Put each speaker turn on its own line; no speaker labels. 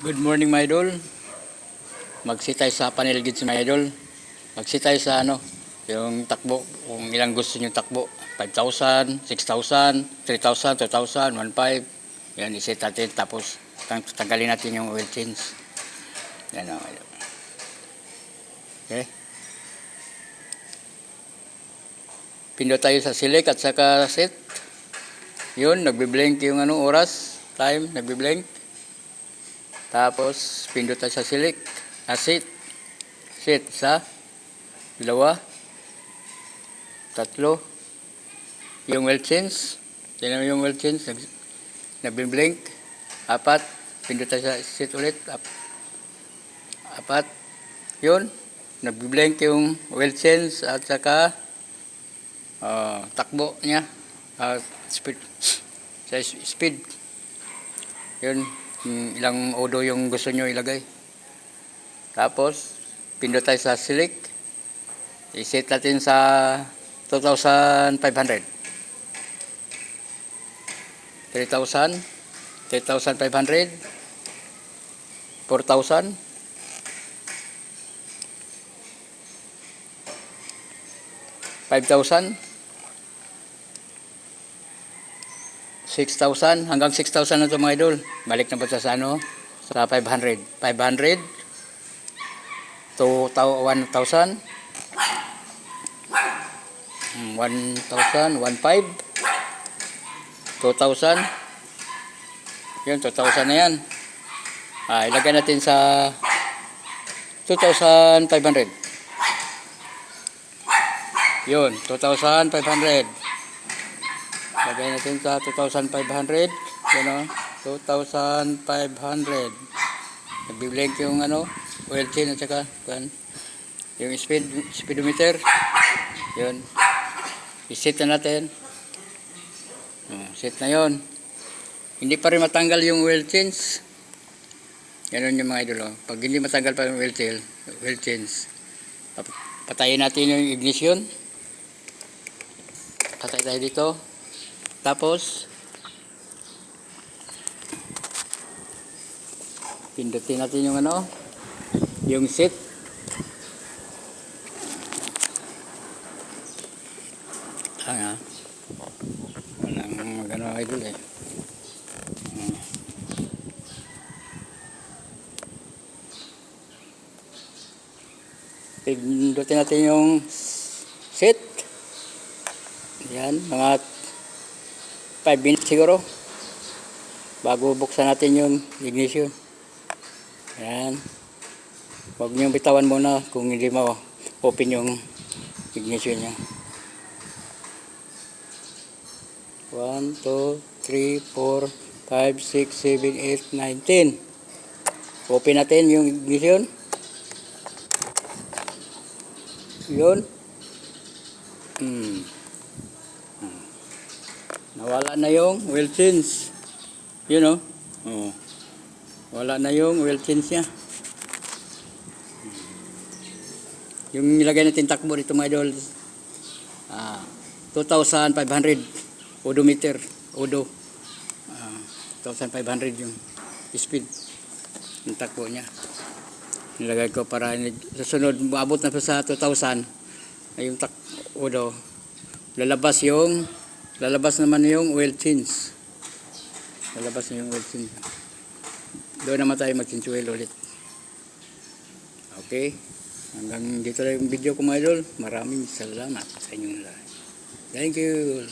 Good morning mga idol. Magsit tayo sa panel gauge mga idol. Magsit tayo sa yung takbo, kung ilang gusto niyo takbo. 5,000, 6,000, 3,000, 2,000, 1,500. Yan, iset natin. Tapos tanggalin natin yung oil change. Yan o. Okay. Pindot tayo sa select at saka set. Yun, nagbiblink yung oras, time, nagbiblink. Tapos, pindot tayo sa select. Set. Set. Isa. Dalawa. Tatlo. Yung well change. Tignan mo yung well change. Nag-blink. Apat. Pindot tayo sa set ulit. Apat. Yun. Nag-blink yung well change at saka takbo niya. Speed. Sa speed. Yun. Ilang odo yung gusto nyo ilagay. Tapos, pindot tayo sa select. I-set natin sa 2,500. 3,000. 3,500. 4,000. 5,000. 6,000 hanggang 6,000 na ito mga idol. Balik na ba sa sa 500. 500 to 1,000. 1,000, 1,500. 2,000. Yun, 2,000 na yan. Ilagay natin sa 2,500. Yun, 2,500. Lagay natin sa 2,500. Yan o, 2,500. Nag-blink yung oil change at saka yung speedometer. Yun. I-set na natin. Set na yun. Hindi pa rin matanggal yung oil change. Yan yung mga idol. Pag hindi matanggal pa yung oil change, patayin natin yung ignition. Patay tayo dito. Tapos, pindutin natin yung yung set. Walang magano idol eh. Pindutin natin yung set. Yan, mga 5 minutes siguro bago buksan natin yung ignition. Yan. Huwag niyong bitawan muna kung hindi mo open yung ignition niya. 1, 2, 3, 4, 5, 6, 7, 8, 9, 10. Open natin yung ignition. Yun. Nawala na yung oil change. Yun o. Wala na yung oil change niya. Yung nilagay natin takbo dito mga idol. 2,500 odometer. Odo. 2,500 yung speed. Yung takbo niya. Nilagay ko para sa sunod maabot na sa 2,000. Ay yung odo. Lalabas naman yung oil change. Lalabas na yung oil change. Doon naman tayo mag-change oil ulit. Okay. Hanggang dito lang yung video ko mga idol. Maraming salamat sa inyong lahat. Thank you.